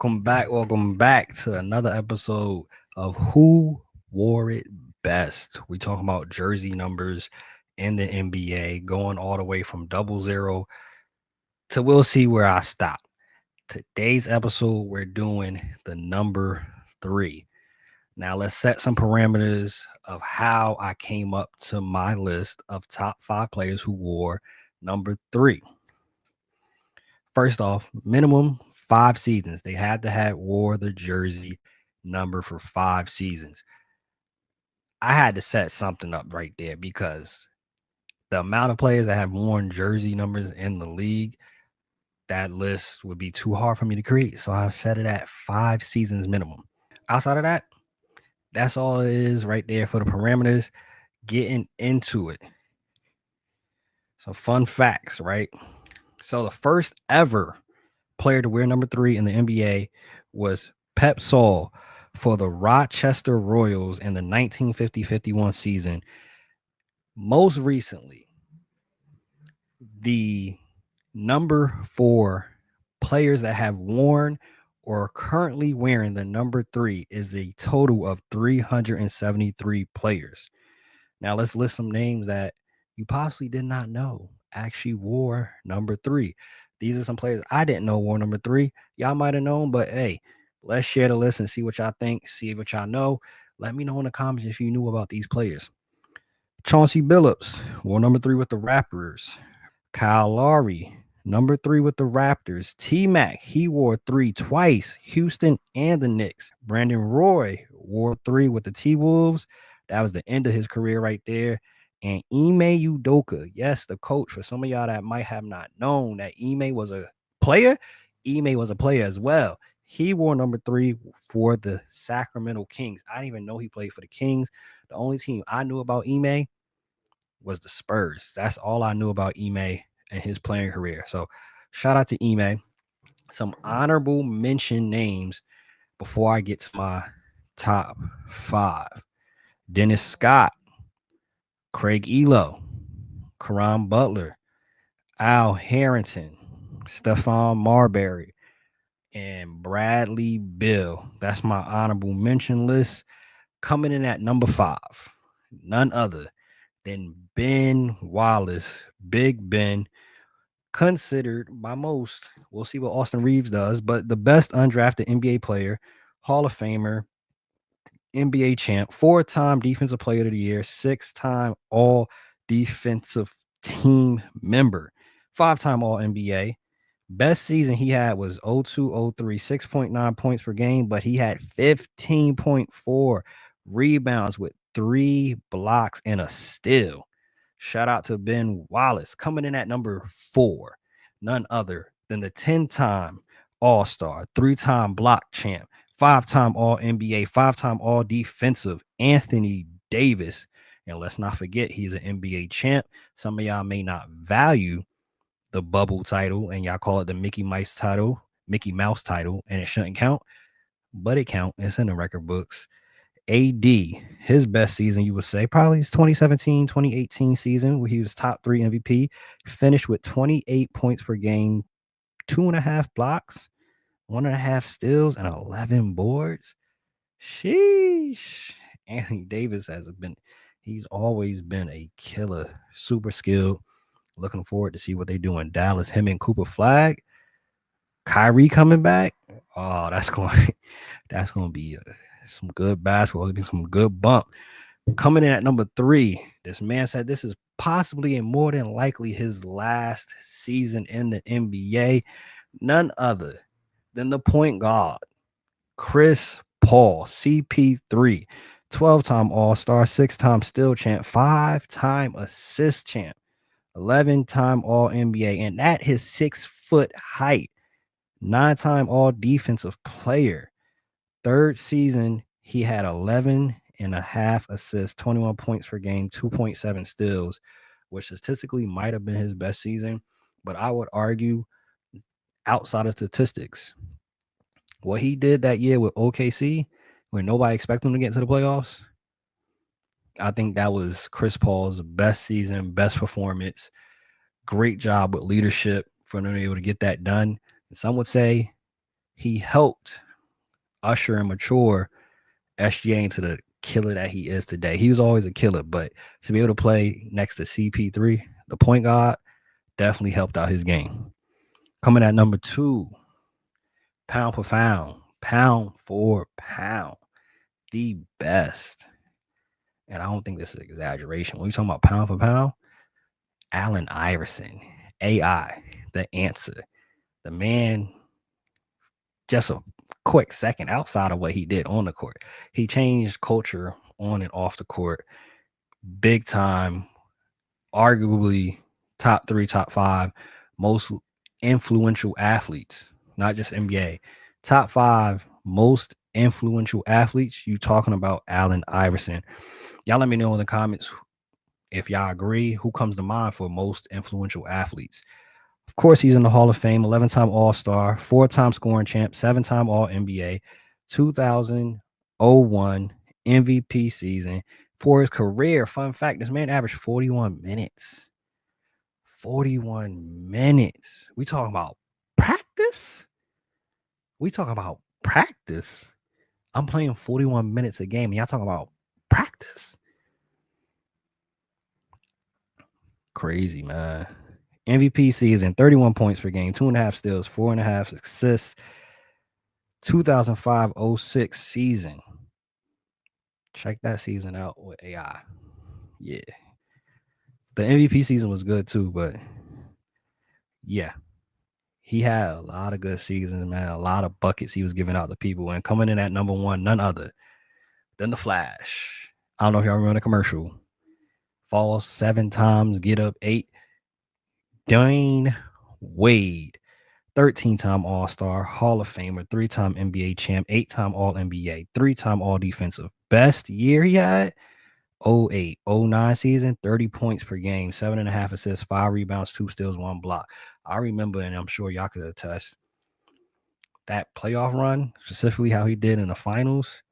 Welcome back to another episode of Who Wore It Best. We talk about jersey numbers in the NBA, going all the way from 00 to we'll see where I stop. Today's episode, we're doing the number 3. Now, let's set some parameters of how I came up to my list of top 5 players who wore number 3. First off, minimum 5 seasons. They had to have wore the jersey number for 5 seasons. I had to set something up right there because the amount of players that have worn jersey numbers in the league, that list would be too hard for me to create. So I set it at 5 seasons minimum. Outside of that, that's all it is right there for the parameters. Getting into it. Some fun facts, right? So the first ever player to wear number 3 in the NBA was Pep Saul for the Rochester Royals in the 1950-51 season. Most recently, the number 4 players that have worn or are currently wearing the number 3 is a total of 373 players. Now let's list some names that you possibly did not know actually wore number 3. These are some players I didn't know wore number 3. Y'all might have known, but hey, let's share the list and see what y'all think, see what y'all know. Let me know in the comments if you knew about these players. Chauncey Billups wore number 3 with the Raptors. Kyle Lowry, number 3 with the Raptors. T-Mac, he wore 3 twice, Houston and the Knicks. Brandon Roy wore 3 with the T-Wolves. That was the end of his career right there. And Ime Udoka, yes, the coach. For some of y'all that might have not known that Ime was a player, Ime was a player as well. He wore number 3 for the Sacramento Kings. I didn't even know he played for the Kings. The only team I knew about Ime was the Spurs. That's all I knew about Ime and his playing career. So shout out to Ime. Some honorable mention names before I get to my top 5. Dennis Scott, Craig Elo, Karan Butler, Al Harrington, Stephon Marbury, and Bradley Beal. That's my honorable mention list. Coming in at number 5, none other than Ben Wallace, Big Ben, considered by most, we'll see what Austin Reeves does, but the best undrafted NBA player, Hall of Famer, NBA champ, 4-time Defensive Player of the Year, 6-time All Defensive Team member, 5-time All NBA. Best season he had was 02-03, 6.9 points per game, but he had 15.4 rebounds with 3 blocks and a steal. Shout out to Ben Wallace. Coming in at number 4, none other than the 10-time All-Star, 3-time block champ, 5-time All-NBA, 5-time All-Defensive, Anthony Davis. And let's not forget, he's an NBA champ. Some of y'all may not value the bubble title and y'all call it the Mickey Mouse title, and it shouldn't count, but it counts. It's in the record books. AD, his best season, you would say, probably his 2017, 2018 season where he was top 3 MVP, finished with 28 points per game, 2.5 blocks, 1.5 steals, and 11 boards. Sheesh. Anthony Davis he's always been a killer, super skilled. Looking forward to see what they do in Dallas. Him and Cooper Flag. Kyrie coming back. Oh, that's going to be some good basketball. It'll be some good bump. Coming in at number 3, this man said this is possibly and more than likely his last season in the NBA. None other than the point guard, Chris Paul, CP3, 12-time All-Star, 6-time steal champ, 5-time assist champ, 11-time All-NBA, and at his 6-foot height, 9-time All-Defensive player. Third season, he had 11.5 assists, 21 points per game, 2.7 steals, which statistically might have been his best season, but I would argue outside of statistics, what he did that year with OKC, when nobody expected him to get into the playoffs, I think that was Chris Paul's best season, best performance. Great job with leadership for them to be able to get that done. Some would say He helped usher and mature SGA into the killer that he is today. He was always a killer, but to be able to play next to CP3, the point guard, definitely helped out his game. Coming at number 2, pound for pound, the best. And I don't think this is exaggeration. When we talking about pound for pound, Allen Iverson, AI, the answer. The man, just a quick second outside of what he did on the court. He changed culture on and off the court big time, arguably top 3, top 5 most influential athletes, not just NBA. Top 5 most influential athletes. You talking about Allen Iverson. Y'all let me know in the comments if y'all agree, who comes to mind for most influential athletes. Of course, he's in the Hall of Fame, 11-time All-Star, 4-time scoring champ, 7-time All-NBA, 2001 MVP season. For his career, fun fact, this man averaged 41 minutes. 41 minutes. We talking about practice? I'm playing 41 minutes a game, and y'all talking about practice? Crazy, man. MVP season, 31 points per game, 2.5 steals, 4.5 assists. 2005-06 season. Check that season out with AI. Yeah. The MVP season was good too, but yeah. He had a lot of good seasons, man. A lot of buckets he was giving out to people. And coming in at number 1, none other than the Flash. I don't know if y'all remember the commercial. Falls 7 times, get up 8. Dwayne Wade. 13-time All-Star, Hall of Famer, 3-time NBA champ, 8-time All-NBA, 3-time All-Defensive. Best year he had, 08-09 season, 30 points per game, 7.5 assists, 5 rebounds, 2 steals, 1 block. I remember, and I'm sure y'all could attest, that playoff run, specifically how he did in the finals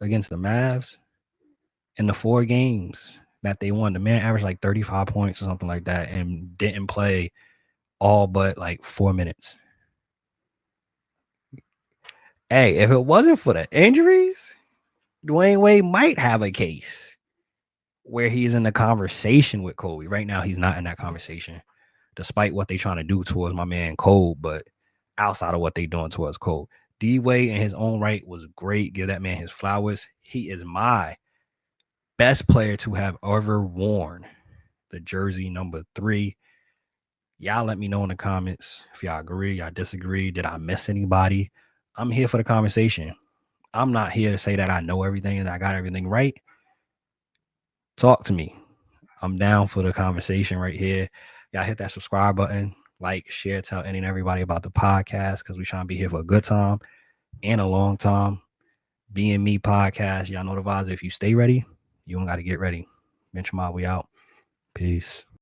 against the Mavs. In the 4 games that they won, the man averaged like 35 points or something like that and didn't play all but like 4 minutes. Hey, if it wasn't for the injuries, Dwayne Wade might have a case where he's in the conversation with Kobe. Right now, he's not in that conversation, despite what they're trying to do towards my man Kobe. But outside of what they're doing towards Kobe, D-Wade in his own right was great. Give that man his flowers. He is my best player to have ever worn the jersey number 3. Y'all let me know in the comments if y'all agree, y'all disagree. Did I miss anybody? I'm here for the conversation. I'm not here to say that I know everything and I got everything right. Talk to me. I'm down for the conversation right here. Y'all hit that subscribe button, like, share, tell any and everybody about the podcast because we're trying to be here for a good time and a long time. Being Me podcast. Y'all know the vibes. If you stay ready, you don't got to get ready. Bench Mob, we out. Peace.